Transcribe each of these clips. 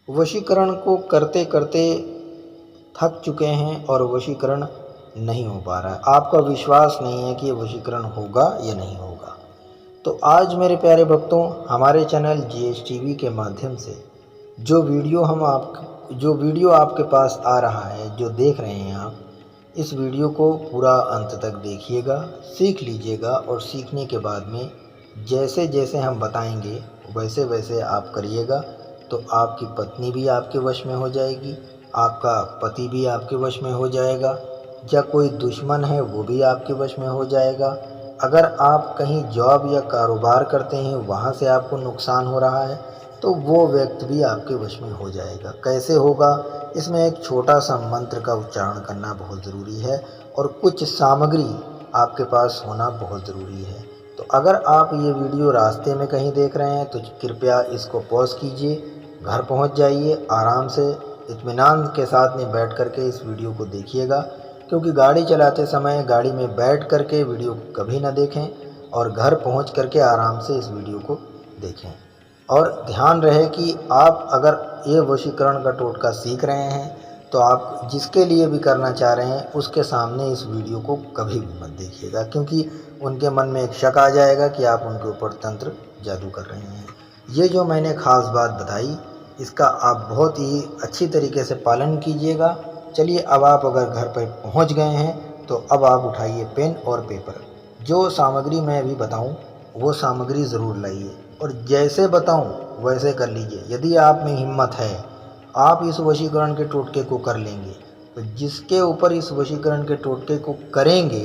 वशीकरण को करते करते थक चुके हैं और वशीकरण नहीं हो पा रहा है। आपका विश्वास नहीं है कि ये वशीकरण होगा या नहीं होगा। तो आज मेरे प्यारे भक्तों, हमारे चैनल GSTV के माध्यम से जो वीडियो आपके पास आ रहा है, जो देख रहे हैं आप, इस वीडियो को पूरा अंत तक देखिएगा, सीख लीजिएगा और सीखने के बाद में जैसे जैसे हम बताएंगे वैसे वैसे आप करिएगा तो आपकी पत्नी भी आपके वश में हो जाएगी, आपका पति भी आपके वश में हो जाएगा, या कोई दुश्मन है वो भी आपके वश में हो जाएगा। अगर आप कहीं जॉब या कारोबार करते हैं, वहाँ से आपको नुकसान हो रहा है, तो वो व्यक्ति भी आपके वश में हो जाएगा। कैसे होगा? इसमें एक छोटा सा मंत्र का उच्चारण करना बहुत ज़रूरी है और कुछ सामग्री आपके पास होना बहुत ज़रूरी है। तो अगर आप ये वीडियो रास्ते में कहीं देख रहे हैं तो कृपया इसको पॉज कीजिए, घर पहुंच जाइए, आराम से इत्मीनान के साथ में बैठ करके इस वीडियो को देखिएगा, क्योंकि गाड़ी चलाते समय गाड़ी में बैठ करके वीडियो को कभी ना देखें और घर पहुंच करके आराम से इस वीडियो को देखें। और ध्यान रहे कि आप अगर ये वशीकरण का टोटका सीख रहे हैं तो आप जिसके लिए भी करना चाह रहे हैं उसके सामने इस वीडियो को कभी भी मत देखिएगा, क्योंकि उनके मन में एक शक आ जाएगा कि आप उनके ऊपर तंत्र जादू कर रहे हैं। ये जो मैंने ख़ास बात बताई, इसका आप बहुत ही अच्छी तरीके से पालन कीजिएगा। चलिए, अब आप अगर घर पर पहुंच गए हैं तो अब आप उठाइए पेन और पेपर। जो सामग्री मैं अभी बताऊं वो सामग्री ज़रूर लाइए और जैसे बताऊं वैसे कर लीजिए। यदि आप में हिम्मत है, आप इस वशीकरण के टोटके को कर लेंगे, तो जिसके ऊपर इस वशीकरण के टोटके को करेंगे,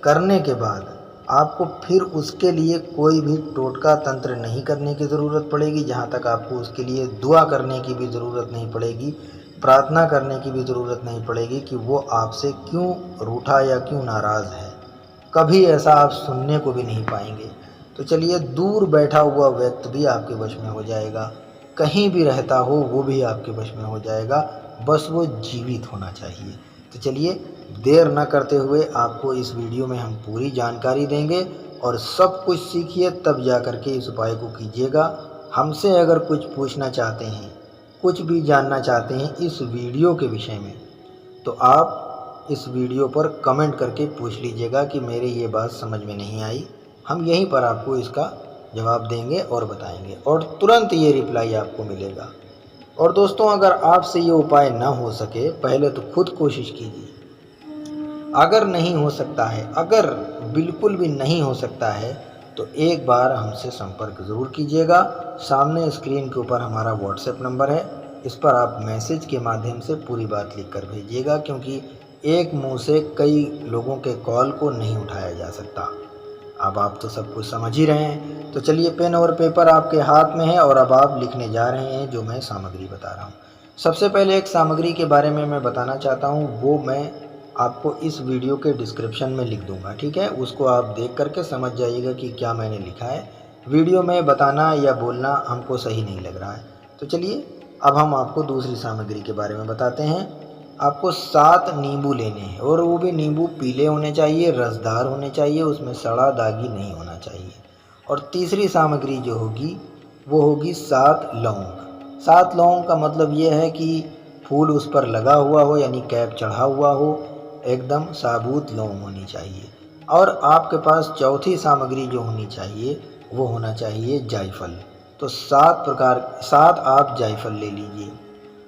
करने के बाद आपको फिर उसके लिए कोई भी टोटका तंत्र नहीं करने की ज़रूरत पड़ेगी। जहाँ तक आपको उसके लिए दुआ करने की भी ज़रूरत नहीं पड़ेगी, प्रार्थना करने की भी ज़रूरत नहीं पड़ेगी कि वो आपसे क्यों रूठा या क्यों नाराज़ है। कभी ऐसा आप सुनने को भी नहीं पाएंगे। तो चलिए, दूर बैठा हुआ व्यक्ति भी आपके वश में हो जाएगा, कहीं भी रहता हो वो भी आपके वश में हो जाएगा, बस वो जीवित होना चाहिए। तो चलिए, देर न करते हुए आपको इस वीडियो में हम पूरी जानकारी देंगे और सब कुछ सीखिए, तब जा कर के इस उपाय को कीजिएगा। हमसे अगर कुछ पूछना चाहते हैं, कुछ भी जानना चाहते हैं इस वीडियो के विषय में, तो आप इस वीडियो पर कमेंट करके पूछ लीजिएगा कि मेरे ये बात समझ में नहीं आई। हम यहीं पर आपको इसका जवाब देंगे और बताएंगे और तुरंत ये रिप्लाई आपको मिलेगा। और दोस्तों, अगर आपसे ये उपाय ना हो सके, पहले तो खुद कोशिश कीजिए। अगर नहीं हो सकता है, अगर बिल्कुल भी नहीं हो सकता है, तो एक बार हमसे संपर्क ज़रूर कीजिएगा। सामने स्क्रीन के ऊपर हमारा WhatsApp नंबर है, इस पर आप मैसेज के माध्यम से पूरी बात लिख कर भेजिएगा, क्योंकि एक मुंह से कई लोगों के कॉल को नहीं उठाया जा सकता। अब आप तो सब कुछ समझ ही रहे हैं। तो चलिए, पेन और पेपर आपके हाथ में है और अब आप लिखने जा रहे हैं जो मैं सामग्री बता रहा हूँ। सबसे पहले एक सामग्री के बारे में मैं बताना चाहता हूँ, वो मैं आपको इस वीडियो के डिस्क्रिप्शन में लिख दूंगा, ठीक है? उसको आप देख करके समझ जाइएगा कि क्या मैंने लिखा है। वीडियो में बताना या बोलना हमको सही नहीं लग रहा है। तो चलिए, अब हम आपको दूसरी सामग्री के बारे में बताते हैं। आपको 7 नींबू लेने हैं और वो भी नींबू पीले होने चाहिए, रसदार होने चाहिए, उसमें सड़ा दागी नहीं होना चाहिए। और तीसरी सामग्री जो होगी वो होगी 7 लौंग। 7 लौंग का मतलब ये है कि फूल उस पर लगा हुआ हो, यानी कैप चढ़ा हुआ हो, एकदम साबुत लौंग होनी चाहिए। और आपके पास चौथी सामग्री जो होनी चाहिए वो होना चाहिए जायफल। तो 7 आप जायफल ले लीजिए।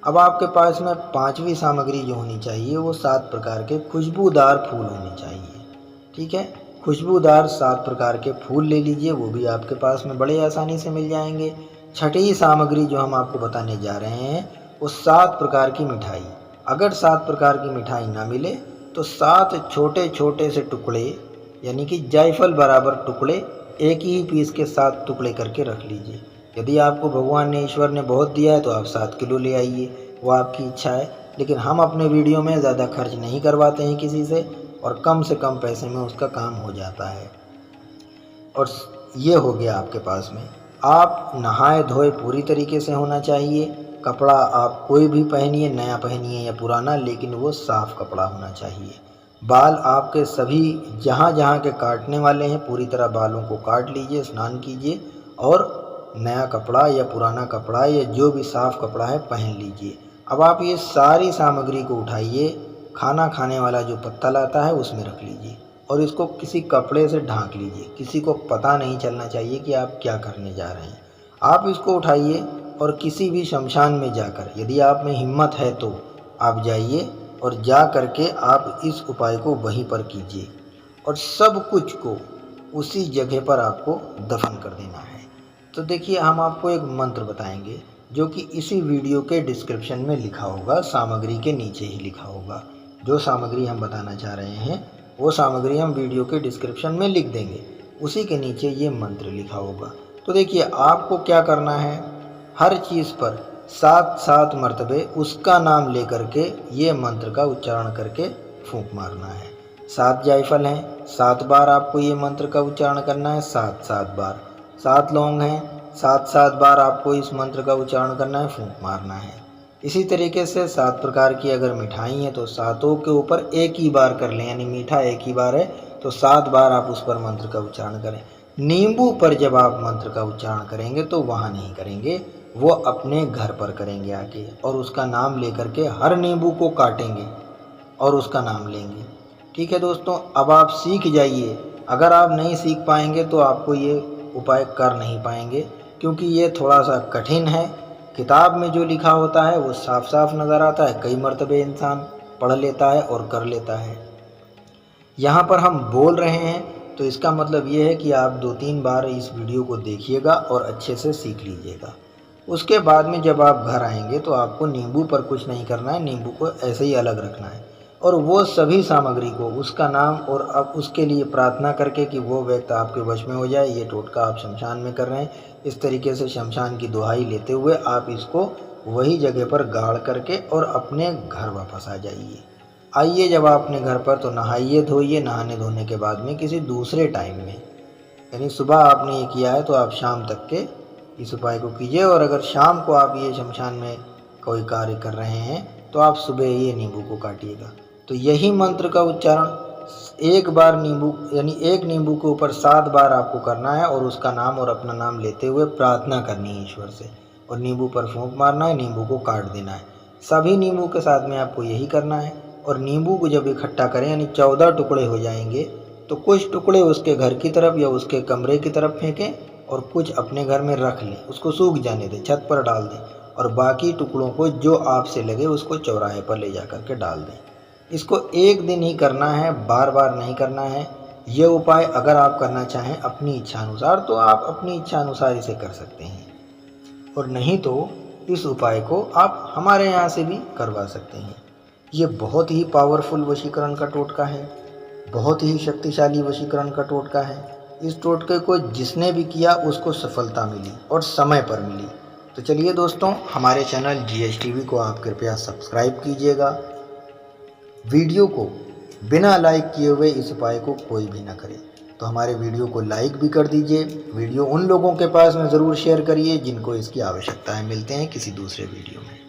अब आपके पास में पांचवी सामग्री जो होनी चाहिए वो 7 प्रकार के खुशबूदार फूल होने चाहिए, ठीक है? खुशबूदार 7 प्रकार के फूल ले लीजिए, वो भी आपके पास में बड़े आसानी से मिल जाएंगे। छठी सामग्री जो हम आपको बताने जा रहे हैं वो 7 प्रकार की मिठाई। अगर 7 प्रकार की मिठाई ना मिले तो 7 छोटे छोटे से टुकड़े, यानी कि जायफल बराबर टुकड़े, एक ही पीस के 7 टुकड़े करके रख लीजिए। यदि आपको भगवान ने, ईश्वर ने बहुत दिया है तो आप 7 किलो ले आइए, वो आपकी इच्छा है। लेकिन हम अपने वीडियो में ज़्यादा खर्च नहीं करवाते हैं किसी से और कम से कम पैसे में उसका काम हो जाता है। और ये हो गया आपके पास में। आप नहाए धोए पूरी तरीके से होना चाहिए। कपड़ा आप कोई भी पहनिए, नया पहनिए या पुराना, लेकिन वो साफ़ कपड़ा होना चाहिए। बाल आपके सभी जहाँ जहाँ के काटने वाले हैं पूरी तरह बालों को काट लीजिए, स्नान कीजिए और नया कपड़ा या पुराना कपड़ा या जो भी साफ़ कपड़ा है पहन लीजिए। अब आप ये सारी सामग्री को उठाइए, खाना खाने वाला जो पत्तल आता है उसमें रख लीजिए और इसको किसी कपड़े से ढाँक लीजिए। किसी को पता नहीं चलना चाहिए कि आप क्या करने जा रहे हैं। आप इसको उठाइए और किसी भी शमशान में जाकर, यदि आप में हिम्मत है तो आप जाइए और जा कर के आप इस उपाय को वहीं पर कीजिए और सब कुछ को उसी जगह पर आपको दफन कर देना है। तो देखिए, हम आपको एक मंत्र बताएंगे जो कि इसी वीडियो के डिस्क्रिप्शन में लिखा होगा, सामग्री के नीचे ही लिखा होगा। जो सामग्री हम बताना चाह रहे हैं वो सामग्री हम वीडियो के डिस्क्रिप्शन में लिख देंगे, उसी के नीचे ये मंत्र लिखा होगा। तो देखिए, आपको क्या करना है, हर चीज़ पर 7-7 मरतबे उसका नाम लेकर के ये मंत्र का उच्चारण करके फूंक मारना है। 7 जायफल हैं, 7 बार आपको ये मंत्र का उच्चारण करना है, 7-7 बार। 7 लौंग हैं, 7-7 बार आपको इस मंत्र का उच्चारण करना है, फूंक मारना है। इसी तरीके से 7 प्रकार की अगर मिठाई है तो सातों के ऊपर एक ही बार कर लें, यानी मीठा एक ही बार है तो 7 बार आप उस पर मंत्र का उच्चारण करें। नींबू पर जब आप मंत्र का उच्चारण करेंगे तो वहाँ नहीं करेंगे, वो अपने घर पर करेंगे आके, और उसका नाम लेकर के हर नींबू को काटेंगे और उसका नाम लेंगे। ठीक है दोस्तों, अब आप सीख जाइए। अगर आप नहीं सीख पाएंगे तो आपको ये उपाय कर नहीं पाएंगे, क्योंकि ये थोड़ा सा कठिन है। किताब में जो लिखा होता है वो साफ साफ नज़र आता है, कई मरतबे इंसान पढ़ लेता है और कर लेता है। यहाँ पर हम बोल रहे हैं तो इसका मतलब ये है कि आप 2-3 बार इस वीडियो को देखिएगा और अच्छे से सीख लीजिएगा। उसके बाद में जब आप घर आएंगे तो आपको नींबू पर कुछ नहीं करना है, नींबू को ऐसे ही अलग रखना है और वो सभी सामग्री को, उसका नाम और अब उसके लिए प्रार्थना करके कि वो व्यक्ति आपके वश में हो जाए। ये टोटका आप शमशान में कर रहे हैं, इस तरीके से शमशान की दुहाई लेते हुए आप इसको वही जगह पर गाड़ करके और अपने घर वापस आ जाइए। आइए जब आप अपने घर पर तो नहाइए धोइए, नहाने धोने के बाद में किसी दूसरे टाइम में, यानी सुबह आपने ये किया है तो आप शाम तक के इस उपाय को कीजिए। और अगर शाम को आप ये शमशान में कोई कार्य कर रहे हैं तो आप सुबह ये नींबू को काटिएगा। तो यही मंत्र का उच्चारण एक बार नींबू, यानी एक नींबू के ऊपर 7 बार आपको करना है और उसका नाम और अपना नाम लेते हुए प्रार्थना करनी है ईश्वर से, और नींबू पर फूंक मारना है, नींबू को काट देना है। सभी नींबू के साथ में आपको यही करना है। और नींबू को जब इकट्ठा करें, यानी 14 टुकड़े हो जाएंगे, तो कुछ टुकड़े उसके घर की तरफ या उसके कमरे की तरफ फेंकें और कुछ अपने घर में रख लें, उसको सूख जाने दें, छत पर डाल दें, और बाकी टुकड़ों को जो आपसे लगे उसको चौराहे पर ले जा कर के डाल दें। इसको एक दिन ही करना है, बार बार नहीं करना है। ये उपाय अगर आप करना चाहें अपनी इच्छा अनुसार तो आप अपनी इच्छा अनुसार इसे कर सकते हैं, और नहीं तो इस उपाय को आप हमारे यहाँ से भी करवा सकते हैं। ये बहुत ही पावरफुल वशीकरण का टोटका है, बहुत ही शक्तिशाली वशीकरण का टोटका है। इस टोटके को जिसने भी किया उसको सफलता मिली और समय पर मिली। तो चलिए दोस्तों, हमारे चैनल GSTV को आप कृपया सब्सक्राइब कीजिएगा। वीडियो को बिना लाइक किए हुए इस उपाय को कोई भी ना करे, तो हमारे वीडियो को लाइक भी कर दीजिए। वीडियो उन लोगों के पास में ज़रूर शेयर करिए जिनको इसकी आवश्यकता है। मिलते हैं किसी दूसरे वीडियो में।